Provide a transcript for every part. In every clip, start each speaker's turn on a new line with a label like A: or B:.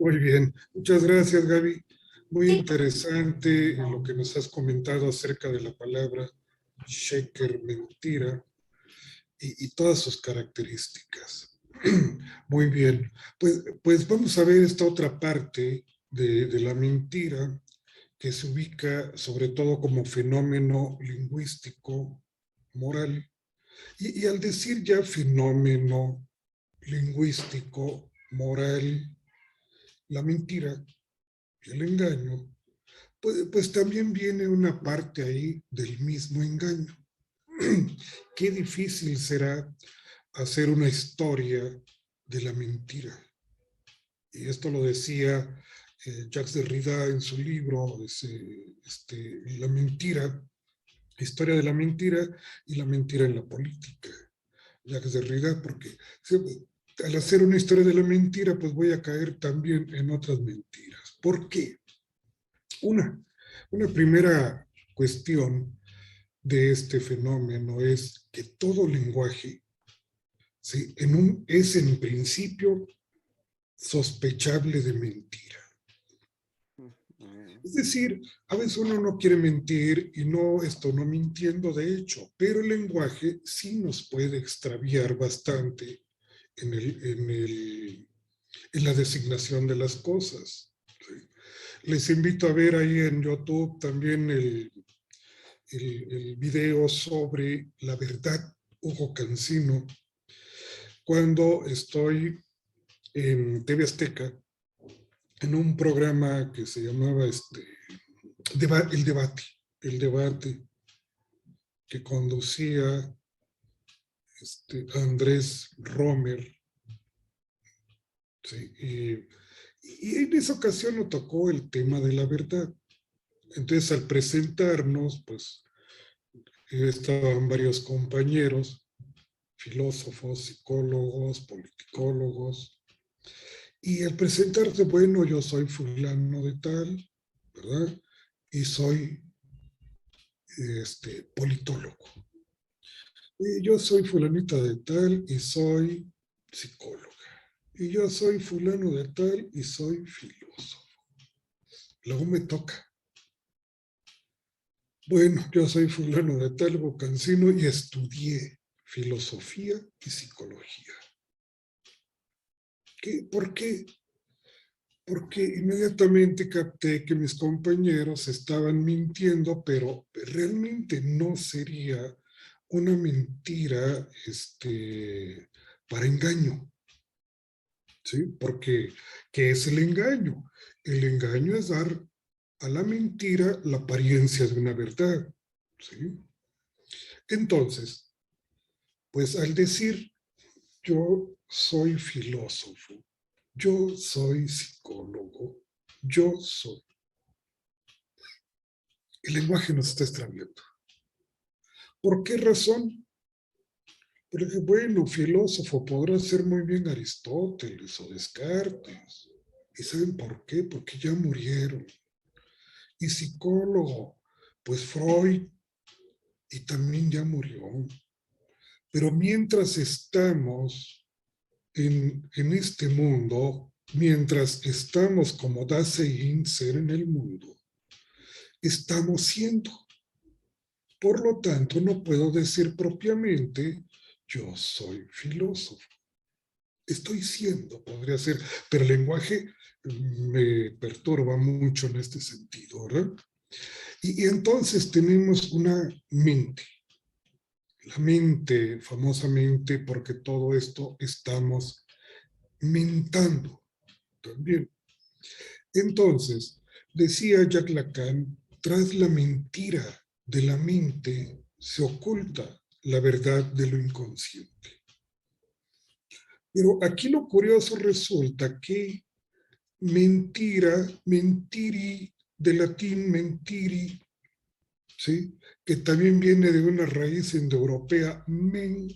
A: Muy bien, muchas gracias, Gaby. Muy
B: Sí,
A: interesante lo que nos has comentado acerca de la palabra shaker, mentira, y todas sus características. Muy bien, pues vamos a ver esta otra parte de la mentira que se ubica sobre todo como fenómeno lingüístico, moral. Y al decir ya fenómeno lingüístico, moral, la mentira y el engaño, pues también viene una parte ahí del mismo engaño. Qué difícil será hacer una historia de la mentira. Y esto lo decía Jacques Derrida en su libro, La mentira, historia de la mentira y la mentira en la política. Jacques Derrida, porque al hacer una historia de la mentira, pues voy a caer también en otras mentiras. ¿Por qué? Una, una primera cuestión de este fenómeno es que todo lenguaje, ¿sí? Es en principio sospechable de mentira. Es decir, a veces uno no quiere mentir y no mintiendo de hecho, pero el lenguaje sí nos puede extraviar bastante en la designación de las cosas. ¿Sí? Les invito a ver ahí en YouTube también el video sobre la verdad, Hugo Cancino, cuando estoy en TV Azteca, en un programa que se llamaba el debate que conducía Andrés Romer, ¿sí? Y en esa ocasión nos tocó el tema de la verdad. Entonces, al presentarnos, pues estaban varios compañeros, filósofos, psicólogos, politicólogos, y al presentarse, bueno, yo soy fulano de tal, ¿verdad? Y soy politólogo. Y yo soy fulanita de tal y soy psicóloga. Y yo soy fulano de tal y soy filósofo. Luego me toca. Bueno, yo soy fulano de tal, Bocancino, y estudié filosofía y psicología. ¿Por qué? Porque inmediatamente capté que mis compañeros estaban mintiendo, pero realmente no sería una mentira para engaño, ¿sí? Porque, ¿qué es el engaño? El engaño es dar a la mentira la apariencia de una verdad, ¿sí? Entonces, pues al decir yo soy filósofo, yo soy psicólogo, yo soy, el lenguaje nos está extraviando. ¿Por qué razón? Porque, bueno, filósofo podrá ser muy bien Aristóteles o Descartes. ¿Y saben por qué? Porque ya murieron. Y psicólogo, pues Freud, y también ya murió. Pero mientras estamos en este mundo, mientras estamos como Dasein, ser en el mundo, estamos siendo. Por lo tanto, no puedo decir propiamente, yo soy filósofo. Estoy siendo, podría ser, pero el lenguaje me perturba mucho en este sentido, ¿verdad? Y entonces tenemos una mente, la mente famosamente porque todo esto estamos mentando también. Entonces, decía Jacques Lacan, tras la mentira de la mente se oculta la verdad de lo inconsciente. Pero aquí lo curioso resulta que mentira, mentiri, de latín mentiri, ¿sí? Que también viene de una raíz indoeuropea, men,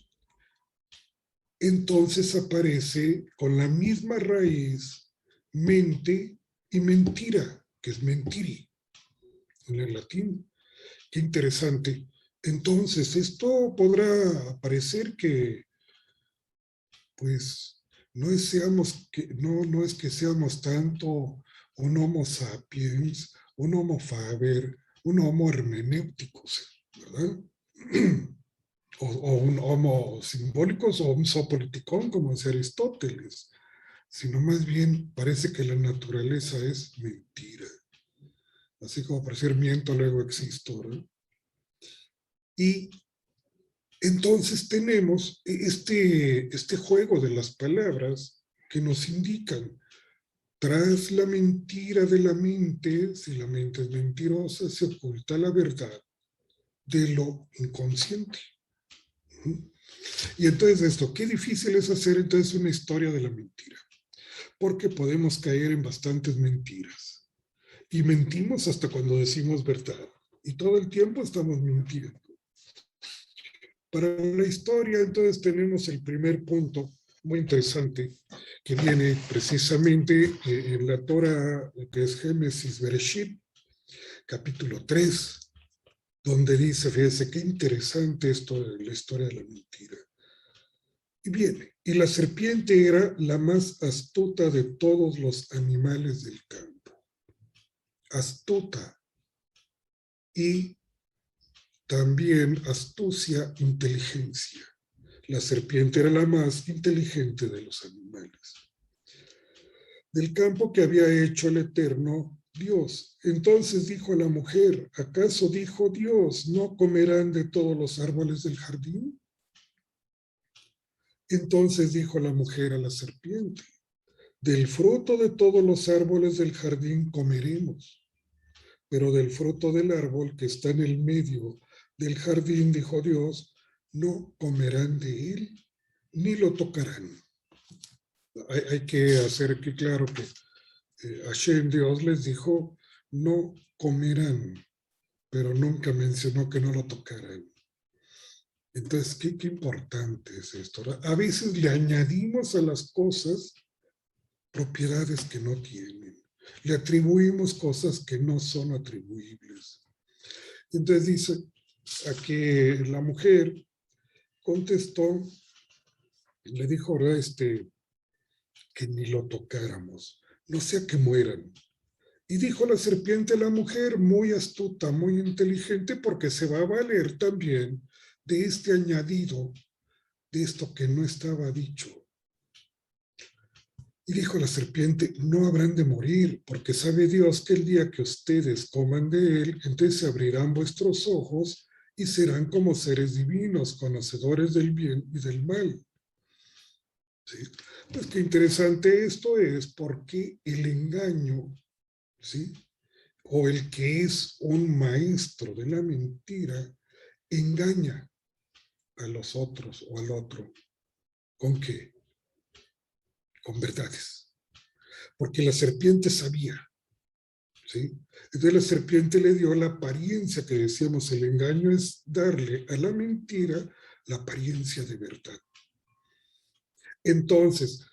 A: entonces aparece con la misma raíz mente y mentira, que es mentiri en el latín. Qué interesante. Entonces, esto podrá parecer que, pues, no es que seamos tanto un homo sapiens, un homo faber, un homo hermenéuticos, ¿verdad? O un homo simbólicos o un zopoliticón, como decía Aristóteles, sino más bien parece que la naturaleza es mentira. Así como por decir miento, luego existo, ¿verdad? Y entonces tenemos este juego de las palabras que nos indican, tras la mentira de la mente, si la mente es mentirosa, se oculta la verdad de lo inconsciente. Y entonces esto, qué difícil es hacer entonces una historia de la mentira, porque podemos caer en bastantes mentiras. Y mentimos hasta cuando decimos verdad. Y todo el tiempo estamos mintiendo. Para la historia, entonces, tenemos el primer punto muy interesante que viene precisamente en la Torah, que es Génesis Bereshit, capítulo 3, donde dice, fíjense, qué interesante esto de la historia de la mentira. Y viene, y la serpiente era la más astuta de todos los animales del campo. Astuta. Y también astucia, inteligencia. La serpiente era la más inteligente de los animales. Del campo que había hecho el eterno Dios. Entonces dijo a la mujer, ¿acaso dijo Dios, no comerán de todos los árboles del jardín? Entonces dijo la mujer a la serpiente, del fruto de todos los árboles del jardín comeremos, pero del fruto del árbol que está en el medio del jardín, dijo Dios, no comerán de él, ni lo tocarán. Hay que hacer aquí claro que Hashem, Dios, les dijo, no comerán, pero nunca mencionó que no lo tocaran. Entonces, qué importante es esto. A veces le añadimos a las cosas propiedades que no tienen. Le atribuimos cosas que no son atribuibles. Entonces dice a que la mujer contestó, le dijo, ¿verdad? Que ni lo tocáramos, no sea que mueran. Y dijo la serpiente a la mujer, muy astuta, muy inteligente, porque se va a valer también de este añadido, de esto que no estaba dicho. Y dijo la serpiente, no habrán de morir, porque sabe Dios que el día que ustedes coman de él, entonces se abrirán vuestros ojos y serán como seres divinos, conocedores del bien y del mal. ¿Sí? Pues qué interesante esto es, porque el engaño, ¿sí? O el que es un maestro de la mentira, engaña a los otros o al otro. ¿Con qué? Con verdades. Porque la serpiente sabía, ¿sí? Entonces la serpiente le dio la apariencia que decíamos, el engaño es darle a la mentira la apariencia de verdad. Entonces,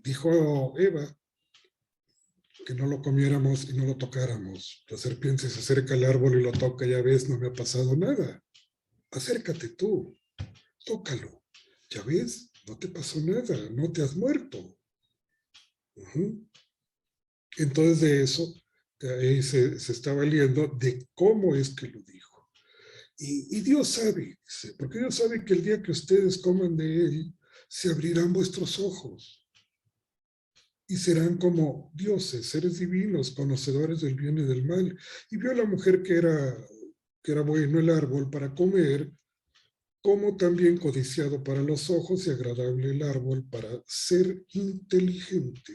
A: dijo Eva que no lo comiéramos y no lo tocáramos. La serpiente se acerca al árbol y lo toca, ya ves, no me ha pasado nada. Acércate tú, tócalo. Ya ves, no te pasó nada, no te has muerto. Entonces de eso, ahí se está valiendo de cómo es que lo dijo. Y Dios sabe, porque Dios sabe que el día que ustedes coman de él, se abrirán vuestros ojos y serán como dioses, seres divinos, conocedores del bien y del mal. Y vio a la mujer que era bueno el árbol para comer, como también codiciado para los ojos y agradable el árbol para ser inteligente.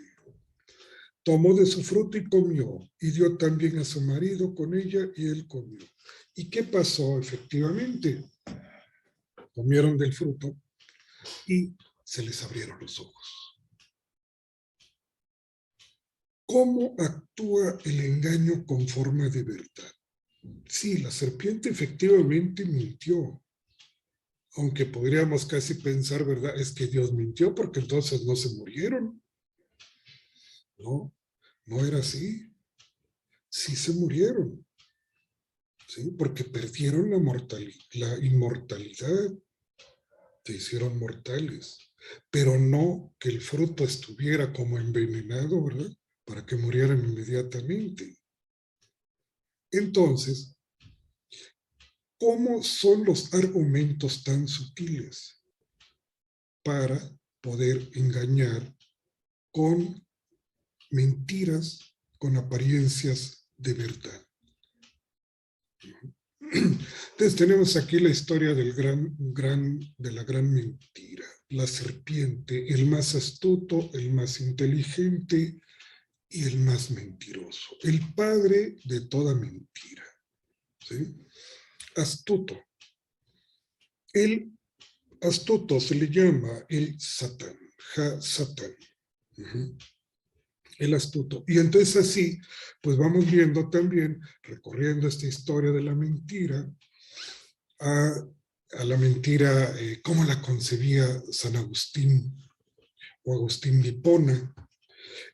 A: Tomó de su fruto y comió, y dio también a su marido con ella, y él comió. ¿Y qué pasó? Efectivamente, comieron del fruto y se les abrieron los ojos. ¿Cómo actúa el engaño con forma de verdad? Sí, la serpiente efectivamente mintió, aunque podríamos casi pensar, ¿verdad? Es que Dios mintió porque entonces no se murieron. No, no era así. Sí se murieron, ¿sí? Porque perdieron la inmortalidad. se hicieron mortales, pero no que el fruto estuviera como envenenado, ¿verdad? Para que murieran inmediatamente. Entonces, ¿cómo son los argumentos tan sutiles para poder engañar con mentiras, con apariencias de verdad? Entonces tenemos aquí la historia de la gran mentira, la serpiente, el más astuto, el más inteligente y el más mentiroso, el padre de toda mentira, ¿sí? Astuto. El astuto se le llama el Satán, Satán. Uh-huh. El astuto. Y entonces así, pues vamos viendo también, recorriendo esta historia de la mentira, a la mentira, cómo la concebía San Agustín o Agustín de Hipona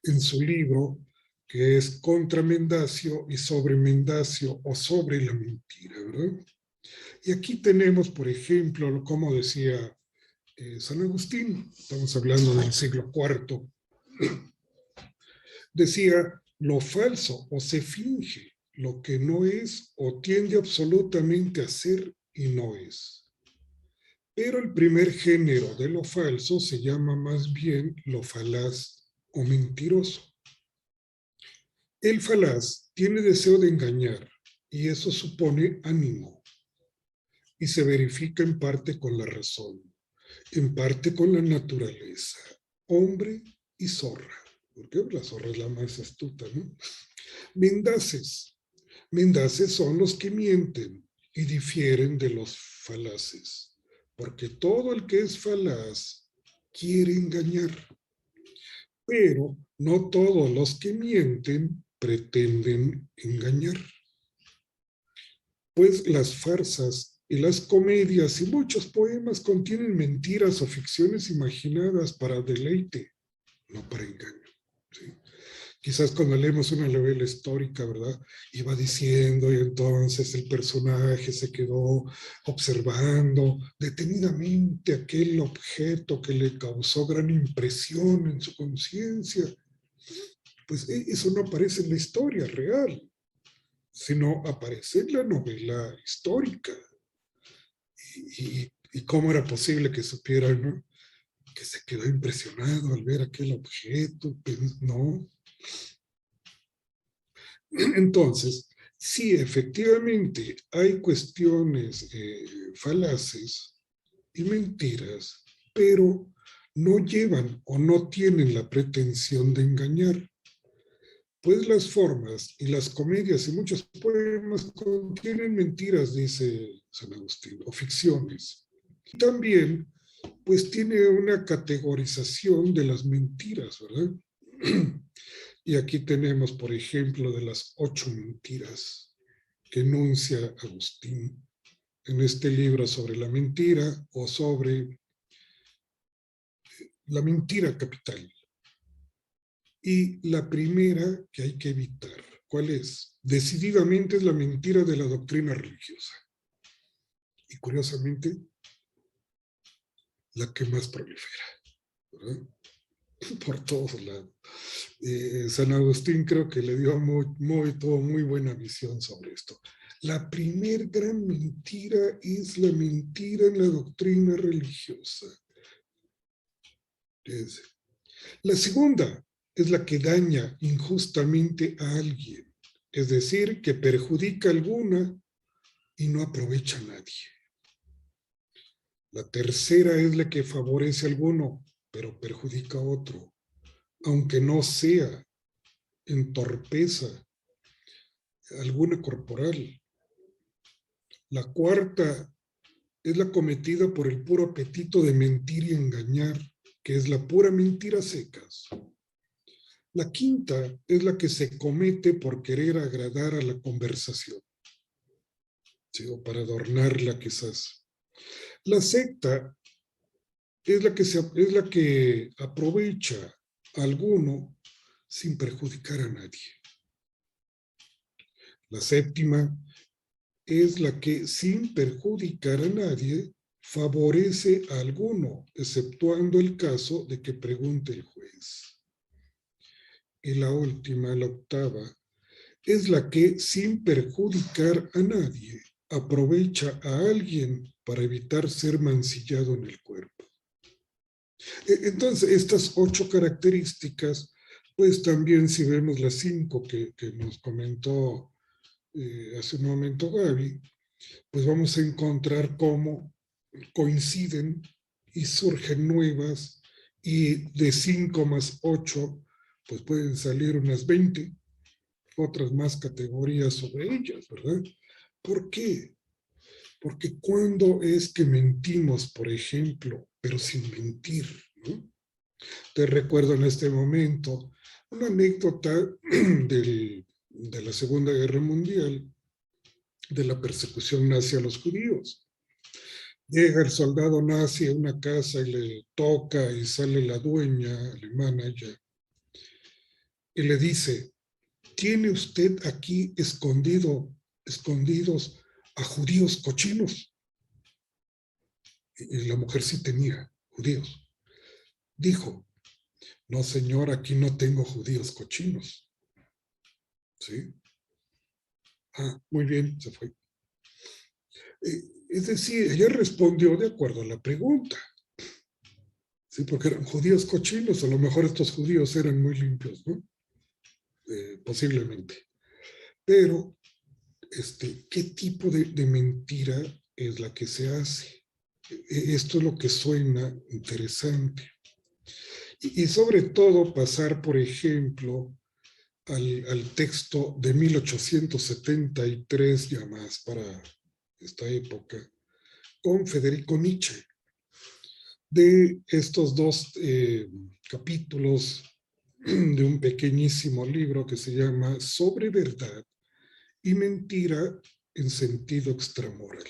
A: en su libro que es Contra Mendacio y sobre Mendacio o sobre la mentira, ¿verdad? Y aquí tenemos, por ejemplo, como decía San Agustín, estamos hablando del siglo IV, decía, lo falso o se finge, lo que no es o tiende absolutamente a ser y no es. Pero el primer género de lo falso se llama más bien lo falaz o mentiroso. El falaz tiene deseo de engañar y eso supone ánimo y se verifica en parte con la razón, en parte con la naturaleza, hombre y zorra, porque la zorra es la más astuta, ¿no? Mendaces. Mendaces son los que mienten y difieren de los falaces, porque todo el que es falaz quiere engañar, pero no todos los que mienten pretenden engañar. Pues las farsas y las comedias y muchos poemas contienen mentiras o ficciones imaginadas para deleite, no para engaño. ¿Sí? Quizás cuando leemos una novela histórica, ¿verdad? Iba diciendo y entonces el personaje se quedó observando detenidamente aquel objeto que le causó gran impresión en su conciencia. Pues eso no aparece en la historia real, sino aparece en la novela histórica. Y cómo era posible que supiera, ¿no? Que se quedó impresionado al ver aquel objeto, pues no. Entonces, sí, efectivamente hay cuestiones falaces y mentiras, pero no llevan o no tienen la pretensión de engañar. Pues las formas y las comedias y muchos poemas contienen mentiras, dice San Agustín, o ficciones. Y también, pues tiene una categorización de las mentiras, ¿verdad? Y aquí tenemos, por ejemplo, de las 8 mentiras que enuncia Agustín en este libro sobre la mentira o sobre la mentira capital. Y la primera que hay que evitar, ¿cuál es? Decididamente es la mentira de la doctrina religiosa. Y curiosamente, la que más prolifera, ¿verdad? Por todos lados. San Agustín creo que le dio muy buena visión sobre esto. La primer gran mentira es la mentira en la doctrina religiosa. La segunda es la que daña injustamente a alguien, es decir, que perjudica a alguna y no aprovecha a nadie. La tercera es la que favorece a alguno, pero perjudica a otro, aunque no sea en torpeza alguna corporal. La cuarta es la cometida por el puro apetito de mentir y engañar, que es la pura mentira secas. La quinta es la que se comete por querer agradar a la conversación, ¿sí? O para adornarla quizás. La sexta es la que aprovecha a alguno sin perjudicar a nadie. La séptima es la que sin perjudicar a nadie favorece a alguno, exceptuando el caso de que pregunte el juez. Y la última, la octava, es la que, sin perjudicar a nadie, aprovecha a alguien para evitar ser mancillado en el cuerpo. Entonces, estas 8 características, pues también si vemos las 5 que nos comentó hace un momento Gaby, pues vamos a encontrar cómo coinciden y surgen nuevas, y de 5 más 8, pues pueden salir unas 20, otras más categorías sobre ellas, ¿verdad? ¿Por qué? Porque cuando es que mentimos, por ejemplo, pero sin mentir, ¿no? Te recuerdo en este momento una anécdota de la Segunda Guerra Mundial, de la persecución nazi a los judíos. Llega el soldado nazi a una casa y le toca y sale la dueña alemana ya, y le dice, ¿tiene usted aquí escondidos a judíos cochinos? Y la mujer sí tenía judíos. Dijo, no señor, aquí no tengo judíos cochinos. ¿Sí? Ah, muy bien, se fue. Es decir, ella respondió de acuerdo a la pregunta. Sí, porque eran judíos cochinos, a lo mejor estos judíos eran muy limpios, ¿no? Posiblemente. Pero, ¿qué tipo de mentira es la que se hace? Esto es lo que suena interesante. Y sobre todo pasar, por ejemplo, al texto de 1873, ya más para esta época, con Federico Nietzsche, de estos 2 capítulos de un pequeñísimo libro que se llama Sobre verdad y mentira en sentido extramoral.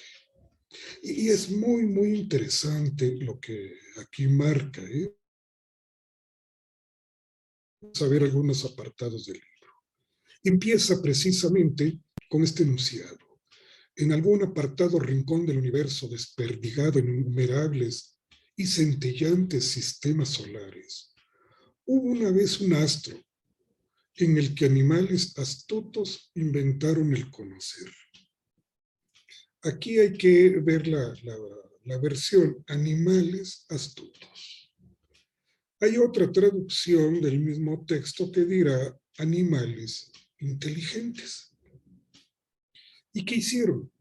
A: Y es muy, muy interesante lo que aquí marca, ¿eh? Vamos a ver algunos apartados del libro. Empieza precisamente con este enunciado. En algún apartado rincón del universo desperdigado en innumerables y centellantes sistemas solares, hubo una vez un astro en el que animales astutos inventaron el conocer. Aquí hay que ver la versión animales astutos. Hay otra traducción del mismo texto que dirá animales inteligentes. ¿Y qué hicieron?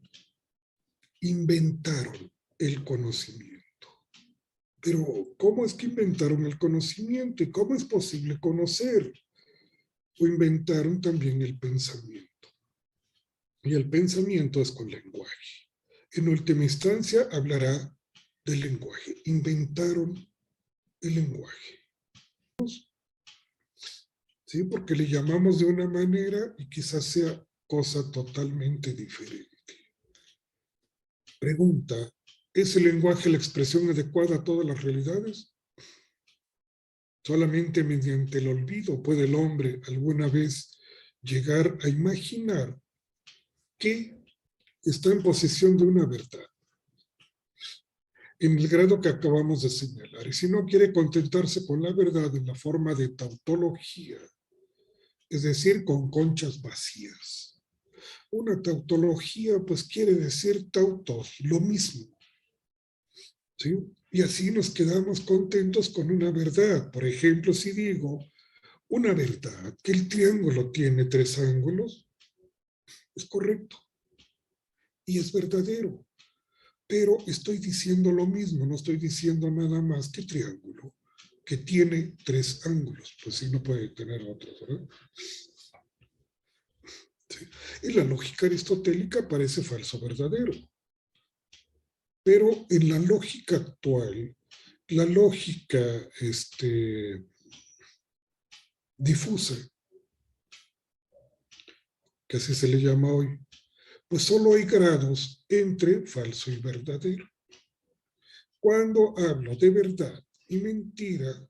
A: Inventaron el conocimiento. Pero, ¿cómo es que inventaron el conocimiento? ¿Y cómo es posible conocer? O inventaron también el pensamiento. Y el pensamiento es con lenguaje. En última instancia, hablará del lenguaje. Inventaron el lenguaje. ¿Sí? Porque le llamamos de una manera y quizás sea cosa totalmente diferente. Pregunta, ¿es el lenguaje la expresión adecuada a todas las realidades? Solamente mediante el olvido puede el hombre alguna vez llegar a imaginar que está en posesión de una verdad, en el grado que acabamos de señalar. Y si no quiere contentarse con la verdad en la forma de tautología, es decir, con conchas vacías. Una tautología, pues quiere decir tautos, lo mismo. ¿Sí? Y así nos quedamos contentos con una verdad. Por ejemplo, si digo una verdad, que el triángulo tiene 3 ángulos, es correcto y es verdadero, pero estoy diciendo lo mismo, no estoy diciendo nada más que triángulo, que tiene 3 ángulos, pues sí, no puede tener otros, ¿verdad? Sí. En la lógica aristotélica parece falso verdadero, pero en la lógica actual, la lógica difusa, que así se le llama hoy, pues solo hay grados entre falso y verdadero. Cuando hablo de verdad y mentira,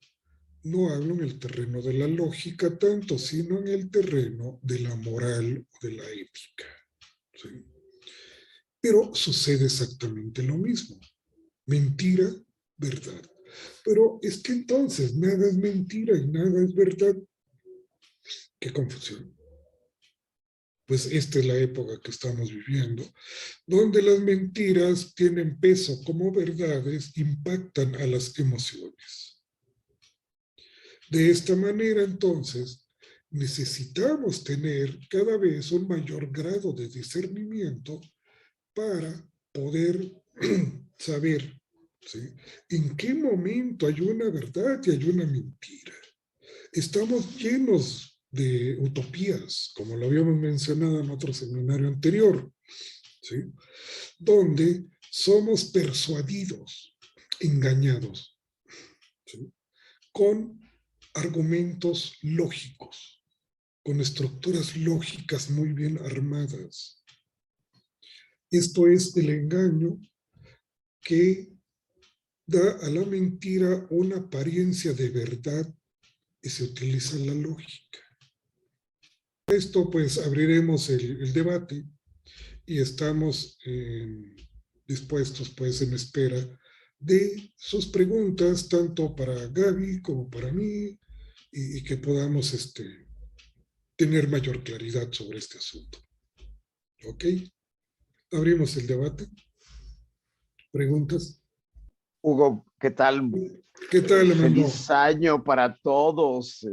A: no hablo en el terreno de la lógica tanto, sino en el terreno de la moral o de la ética. ¿Sí? Pero sucede exactamente lo mismo. Mentira, verdad. Pero es que entonces nada es mentira y nada es verdad. Qué confusión. Pues esta es la época que estamos viviendo, donde las mentiras tienen peso como verdades, impactan a las emociones. De esta manera, entonces, necesitamos tener cada vez un mayor grado de discernimiento para poder saber, ¿sí?, en qué momento hay una verdad y hay una mentira. Estamos llenos de utopías, como lo habíamos mencionado en otro seminario anterior, ¿sí?, donde somos persuadidos, engañados, ¿sí?, con argumentos lógicos, con estructuras lógicas muy bien armadas. Esto es el engaño que da a la mentira una apariencia de verdad y se utiliza la lógica. Esto pues abriremos el debate y estamos dispuestos pues en espera de sus preguntas, tanto para Gaby como para mí, y que podamos tener mayor claridad sobre este asunto. ¿Ok? Abrimos el debate. ¿Preguntas?
B: Hugo, ¿qué tal?
A: ¿Qué tal, Amando?
B: Feliz año para todos.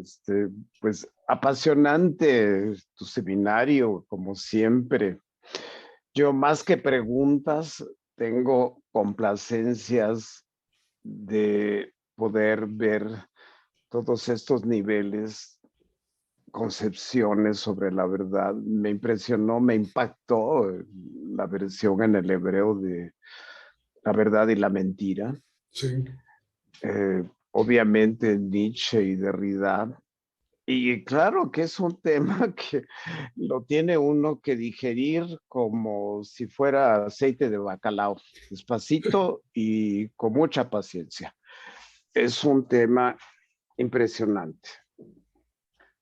B: Pues apasionante tu seminario, como siempre. Yo más que preguntas, tengo complacencias de poder ver todos estos niveles, concepciones sobre la verdad. Me impresionó, me impactó la versión en el hebreo de la verdad y la mentira.
A: Sí.
B: Obviamente Nietzsche y Derrida. Y claro que es un tema que lo tiene uno que digerir como si fuera aceite de bacalao, despacito y con mucha paciencia. Es un tema impresionante.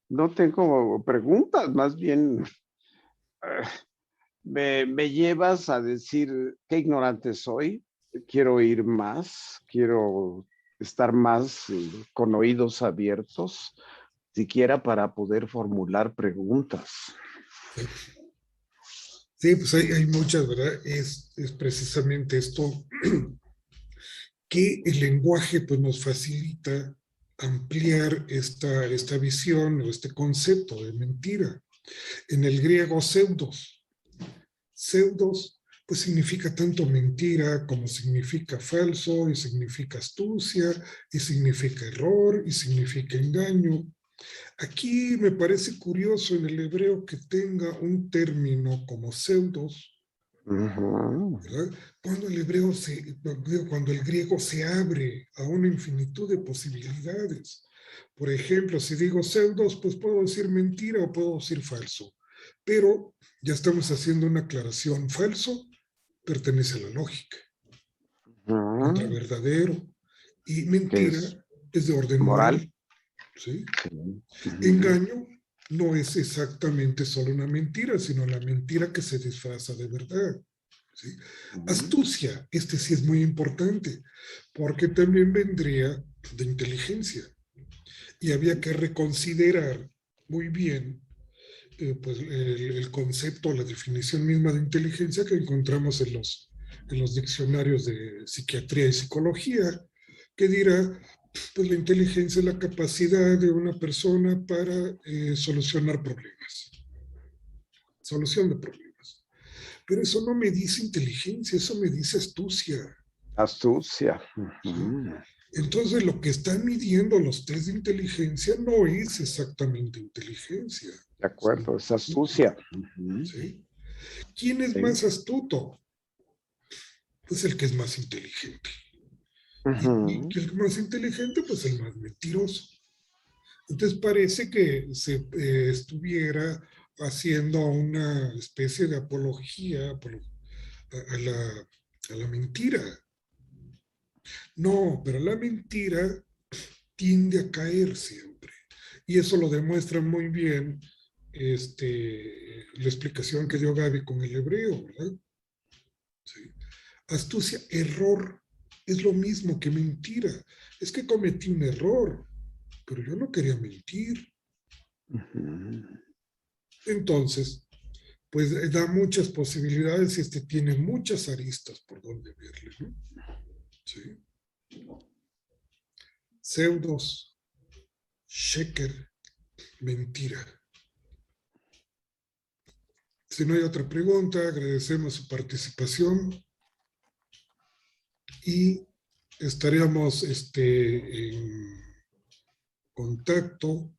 B: No tengo preguntas, más bien me llevas a decir qué ignorante soy, quiero ir más, quiero estar más con oídos abiertos, siquiera para poder formular preguntas.
A: Sí, pues hay muchas, ¿verdad? Es precisamente esto que el lenguaje pues, nos facilita ampliar esta visión o este concepto de mentira. En el griego pseudos. Pseudos pues significa tanto mentira como significa falso y significa astucia y significa error y significa engaño. Aquí me parece curioso en el hebreo que tenga un término como pseudos, ¿verdad? Cuando cuando el griego se abre a una infinitud de posibilidades. Por ejemplo, si digo pseudos, pues puedo decir mentira o puedo decir falso. Pero ya estamos haciendo una aclaración. Falso pertenece a la lógica, contra verdadero. Y
B: Que
A: mentira
B: es
A: es de orden
B: moral.
A: moral, ¿sí?
B: Sí.
A: Engaño no es exactamente solo una mentira, sino la mentira que se disfraza de verdad. ¿Sí? Astucia, sí es muy importante, porque también vendría de inteligencia. Y había que reconsiderar muy bien pues, el concepto, la definición misma de inteligencia que encontramos en los diccionarios de psiquiatría y psicología, que dirá, pues la inteligencia es la capacidad de una persona para solucionar problemas, solución de problemas. Pero eso no me dice inteligencia, eso me dice astucia.
B: Astucia.
A: ¿Sí? Entonces, lo que están midiendo los test de inteligencia no es exactamente inteligencia.
B: De acuerdo, es astucia.
A: ¿Sí? ¿Quién es
B: Sí.
A: más astuto? Pues el que es más inteligente. Y el más inteligente, pues el más mentiroso. Entonces parece que se estuviera haciendo una especie de apología a la mentira. No, pero la mentira tiende a caer siempre. Y eso lo demuestra muy bien la explicación que dio Gaby con el hebreo, ¿verdad? Sí. Astucia, error. Es lo mismo que mentira. Es que cometí un error, pero yo no quería mentir.
B: Ujú.
A: Entonces, pues da muchas posibilidades y tiene muchas aristas por donde verle, ¿no? Sí. Pseudos, sheker, mentira. Si no hay otra pregunta, agradecemos su participación y estaríamos en contacto